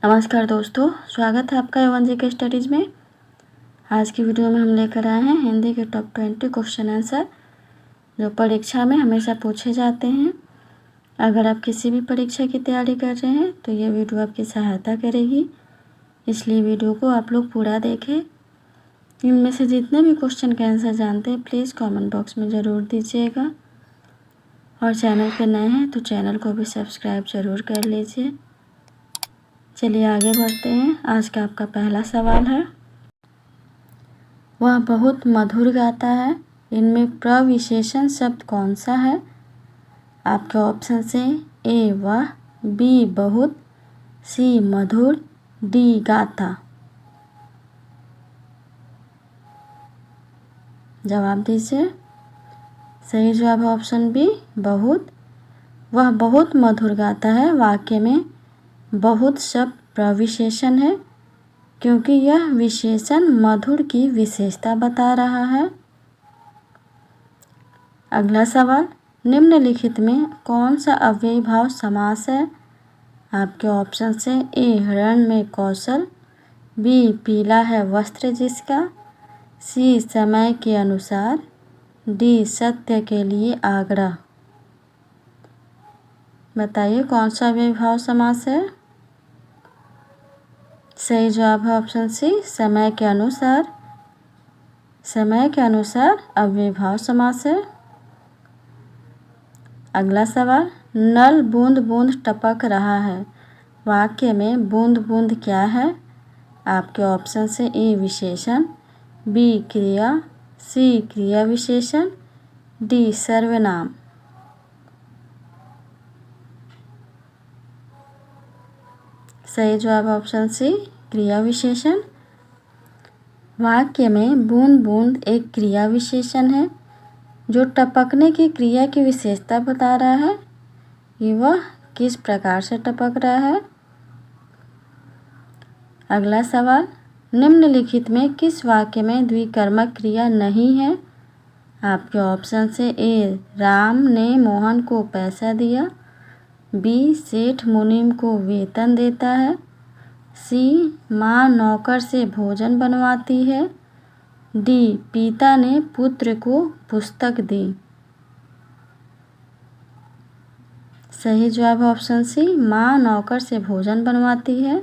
नमस्कार दोस्तों, स्वागत है आपका A1 के स्टडीज़ में। आज की वीडियो में हम लेकर आए हैं हिंदी के टॉप 20 क्वेश्चन आंसर जो परीक्षा में हमेशा पूछे जाते हैं। अगर आप किसी भी परीक्षा की तैयारी कर रहे हैं तो ये वीडियो आपकी सहायता करेगी, इसलिए वीडियो को आप लोग पूरा देखें। इनमें से जितने भी क्वेश्चन के आंसर जानते हैं प्लीज़ कॉमेंट बॉक्स में ज़रूर दीजिएगा, और चैनल पर नए हैं तो चैनल को भी सब्सक्राइब ज़रूर कर लीजिए। चलिए आगे बढ़ते हैं। आज का आपका पहला सवाल है, वह बहुत मधुर गाता है, इनमें प्रविशेषण शब्द कौन सा है? आपके ऑप्शन से ए वह, बी बहुत, सी मधुर, डी गाता। जवाब दीजिए। सही जवाब है ऑप्शन बी बहुत। वह बहुत मधुर गाता है वाक्य में बहुत शब्द प्रविशेषण है, क्योंकि यह विशेषण मधुर की विशेषता बता रहा है। अगला सवाल, निम्नलिखित में कौन सा अव्ययी भाव समास है? आपके ऑप्शन से ए रण में कौशल, बी पीला है वस्त्र जिसका, सी समय के अनुसार, डी सत्य के लिए आग्रह। बताइए कौन सा अव्ययी भाव समास है? सही जवाब है ऑप्शन सी समय के अनुसार। समय के अनुसार अव्ययी भाव समास है। अगला सवाल, नल बूंद बूंद टपक रहा है, वाक्य में बूंद बूंद क्या है? आपके ऑप्शन से ए विशेषण, बी क्रिया, सी क्रिया विशेषण, डी सर्वनाम। सही जवाब ऑप्शन सी क्रिया विशेषण। वाक्य में बूंद बूंद एक क्रिया विशेषण है जो टपकने की क्रिया की विशेषता बता रहा है कि वह किस प्रकार से टपक रहा है। अगला सवाल, निम्नलिखित में किस वाक्य में द्विकर्मक क्रिया नहीं है? आपके ऑप्शन से ए राम ने मोहन को पैसा दिया, बी सेठ मुनीम को वेतन देता है, सी माँ नौकर से भोजन बनवाती है, डी पिता ने पुत्र को पुस्तक दी। सही जवाब ऑप्शन सी माँ नौकर से भोजन बनवाती है।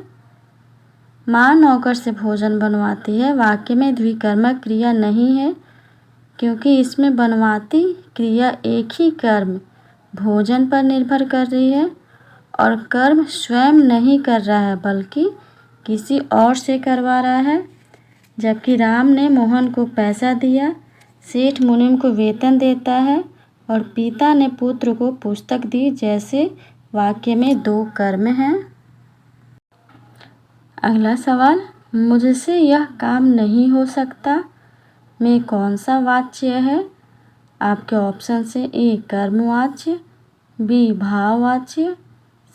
माँ नौकर से भोजन बनवाती है वाक्य में द्विकर्मक क्रिया नहीं है, क्योंकि इसमें बनवाती क्रिया एक ही कर्म भोजन पर निर्भर कर रही है और कर्म स्वयं नहीं कर रहा है बल्कि किसी और से करवा रहा है। जबकि राम ने मोहन को पैसा दिया, सेठ मुनीम को वेतन देता है और पिता ने पुत्र को पुस्तक दी जैसे वाक्य में दो कर्म हैं। अगला सवाल, मुझसे यह काम नहीं हो सकता में कौन सा वाच्य है? आपके ऑप्शन से ए कर्मवाच्य, बी भाववाच्य,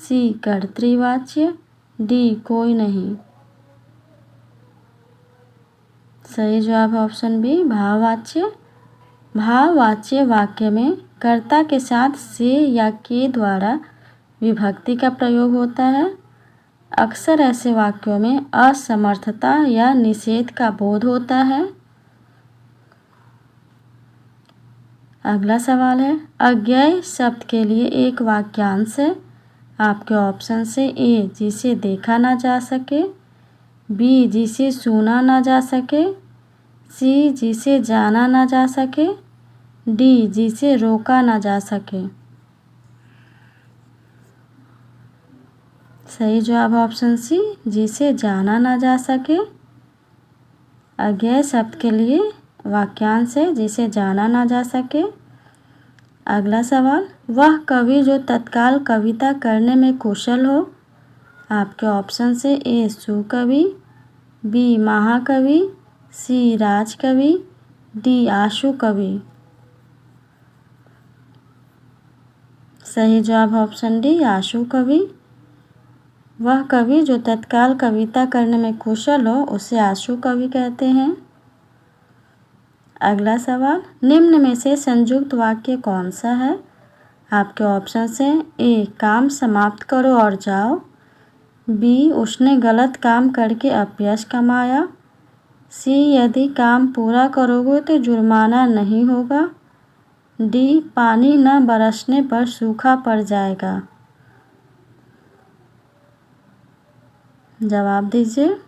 सी कर्तृवाच्य, डी कोई नहीं। सही जवाब है ऑप्शन बी भाववाच्य। भाववाच्य वाक्य में कर्ता के साथ से या के द्वारा विभक्ति का प्रयोग होता है। अक्सर ऐसे वाक्यों में असमर्थता या निषेध का बोध होता है। अगला सवाल है, अज्ञेय शब्द के लिए एक वाक्यांश है। आपके ऑप्शन से ए जिसे देखा ना जा सके, बी जिसे सुना ना जा सके, सी जिसे जाना ना जा सके, डी जिसे रोका ना जा सके। सही जवाब ऑप्शन सी जिसे जाना ना जा सके। अज्ञेय शब्द के लिए वाक्यांश है जिसे जाना ना जा सके। अगला सवाल, वह कवि जो तत्काल कविता करने में कुशल हो। आपके ऑप्शन से ए सुकवि, बी महाकवि, सी राजकवि, डी आशु कवि। सही जवाब ऑप्शन डी आशु कवि। वह कवि जो तत्काल कविता करने में कुशल हो उसे आशु कवि कहते हैं। अगला सवाल, निम्न में से संयुक्त वाक्य कौन सा है? आपके ऑप्शन हैं ए काम समाप्त करो और जाओ, बी उसने गलत काम करके अपयश कमाया। सी यदि काम पूरा करोगे तो जुर्माना नहीं होगा। डी पानी न बरसने पर सूखा पड़ जाएगा। जवाब दीजिए।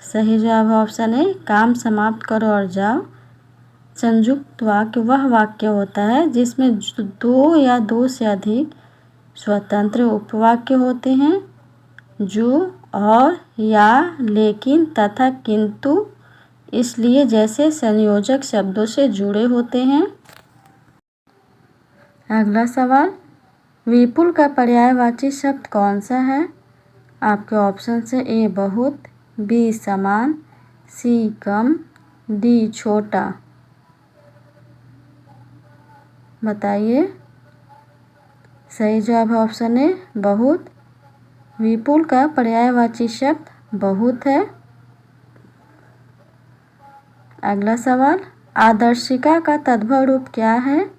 सही जवाब है ऑप्शन ए, काम समाप्त करो और जाओ। संयुक्त वाक्य वह वाक्य होता है जिसमें दो या दो से अधिक स्वतंत्र उपवाक्य होते हैं जो और, या, लेकिन तथा किंतु, इसलिए जैसे संयोजक शब्दों से जुड़े होते हैं। अगला सवाल, विपुल का पर्यायवाची शब्द कौन सा है? आपके ऑप्शन से ए बहुत, बी समान, सी कम, डी छोटा। बताइए। सही जवाब है ऑप्शन ए बहुत। विपुल का पर्यायवाची शब्द बहुत है। अगला सवाल, आदर्शिका का तद्भव रूप क्या है?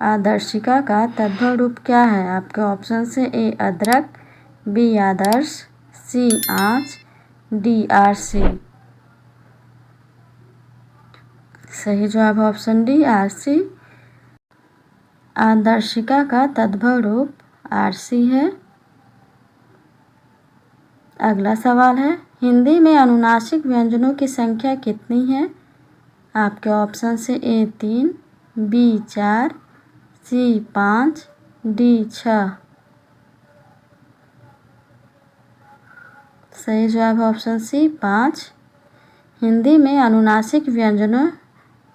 आदर्शिका का तद्भव रूप क्या है? आपके ऑप्शन से ए अदरक, बी आदर्श, सी आँच, डी आरसी। सही जवाब ऑप्शन डी आरसी। आदर्शिका का तद्भव रूप आरसी है। अगला सवाल है, हिंदी में अनुनासिक व्यंजनों की संख्या कितनी है? आपके ऑप्शन से ए 3, बी 4, सी 5, डी 6। सही जवाब ऑप्शन सी 5। हिंदी में अनुनासिक व्यंजनों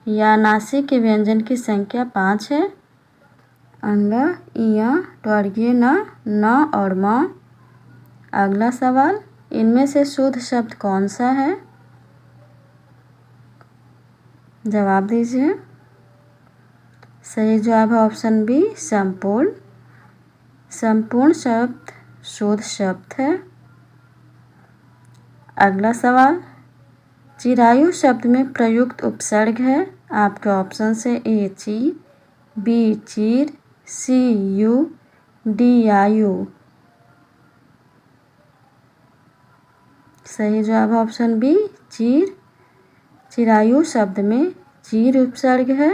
या नासिक के व्यंजन की संख्या 5 है। अंग, इया, टवर्गीय न और म। अगला सवाल, इनमें से शुद्ध शब्द कौन सा है? जवाब दीजिए। सही जवाब है ऑप्शन बी संपूर्ण। संपूर्ण शब्द शुद्ध शब्द है। अगला सवाल, चिरायु शब्द में प्रयुक्त उपसर्ग है। आपके ऑप्शन से ए ची, बी चीर, सी यू, डी आयु। सही जवाब ऑप्शन बी चीर। चिरायु शब्द में चीर उपसर्ग है।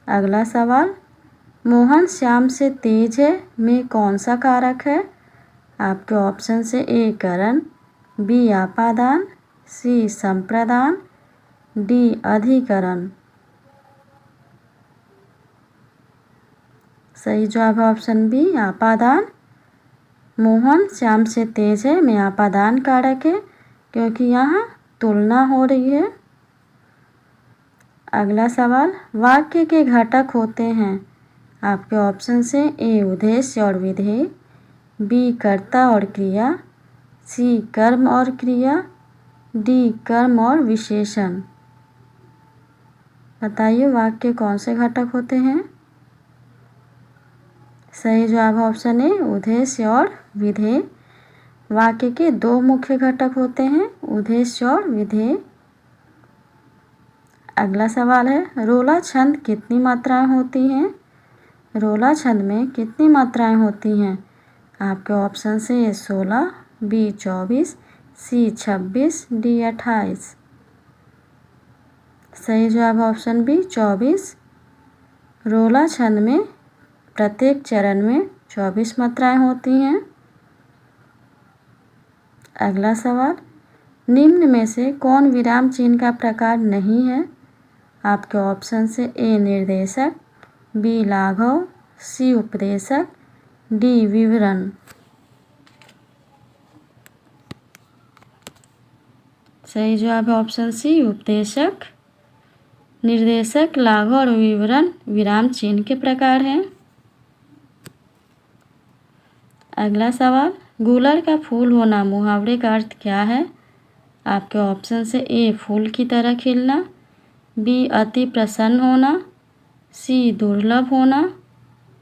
अगला सवाल, मोहन श्याम से तेज है में कौन सा कारक है? आपके ऑप्शन से ए करण, बी आपादान, सी संप्रदान, डी अधिकरण। सही जवाब है ऑप्शन बी आपादान। मोहन श्याम से तेज है में आपादान कारक है क्योंकि यहाँ तुलना हो रही है। अगला सवाल, वाक्य के घटक होते हैं। आपके ऑप्शन से ए उद्देश्य और विधेय, बी कर्ता और क्रिया, सी कर्म और क्रिया, डी कर्म और विशेषण। बताइए वाक्य कौन से घटक होते हैं? सही जवाब ऑप्शन ए उद्देश्य और विधेय। वाक्य के दो मुख्य घटक होते हैं, उद्देश्य और विधेय। अगला सवाल है, रोला छंद कितनी मात्राएं होती हैं? रोला छंद में कितनी मात्राएं होती हैं? आपके ऑप्शन से ए 16, बी 24, सी 26, डी 28। सही जवाब ऑप्शन बी 24। रोला छंद में प्रत्येक चरण में 24 मात्राएं होती हैं। अगला सवाल, निम्न में से कौन विराम चिन्ह का प्रकार नहीं है? आपके ऑप्शन से ए निर्देशक, बी लाघव, सी उपदेशक, डी विवरण। सही जवाब है ऑप्शन सी उपदेशक। निर्देशक, लाघव और विवरण विराम चिन्ह के प्रकार हैं। अगला सवाल, गुलर का फूल होना मुहावरे का अर्थ क्या है? आपके ऑप्शन से ए फूल की तरह खिलना, बी अति प्रसन्न होना, सी दुर्लभ होना,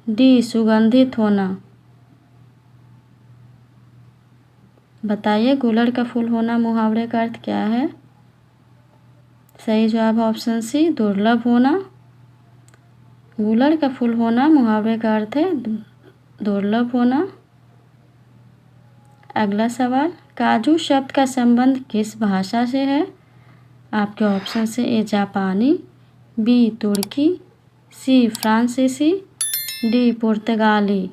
डी सुगंधित होना। बताइए गुलर का फूल होना मुहावरे का अर्थ क्या है? सही जवाब ऑप्शन सी दुर्लभ होना। गुलर का फूल होना मुहावरे का अर्थ है दुर्लभ होना। अगला सवाल, काजू शब्द का संबंध किस भाषा से है? आपके ऑप्शन से ए जापानी, बी तुर्की, सी फ्रांसीसी, डी पुर्तगाली।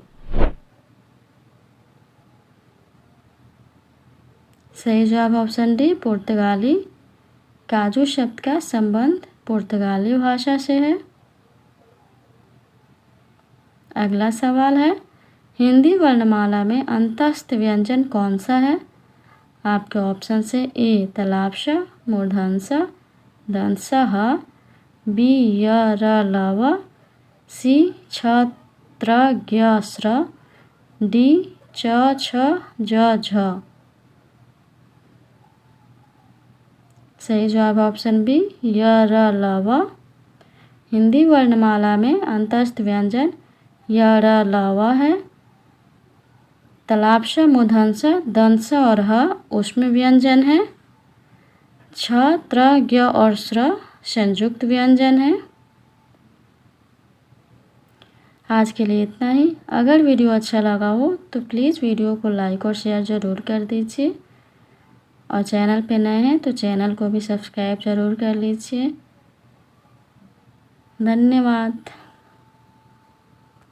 सही जवाब ऑप्शन डी पुर्तगाली। काजू शब्द का संबंध पुर्तगाली भाषा से है। अगला सवाल है, हिंदी वर्णमाला में अंतस्थ व्यंजन कौन सा है? आपके ऑप्शन से ए तलाब श, मूर्धन्य स, दंत स, ह, बी य र ल व, सी छ त्र ज्ञ स्र, डी च छ ज झ। सही जवाब ऑप्शन बी य र ल व। हिंदी वर्णमाला में अंतस्थ व्यंजन य र ल व है। तलाब श, मूर्धन्य स, दंत स और ह ऊष्म व्यंजन है। छ त्र ज्ञ और स्र संयुक्त व्यंजन है। आज के लिए इतना ही। अगर वीडियो अच्छा लगा हो तो प्लीज़ वीडियो को लाइक और शेयर ज़रूर कर दीजिए, और चैनल पे नए हैं तो चैनल को भी सब्सक्राइब ज़रूर कर लीजिए। धन्यवाद।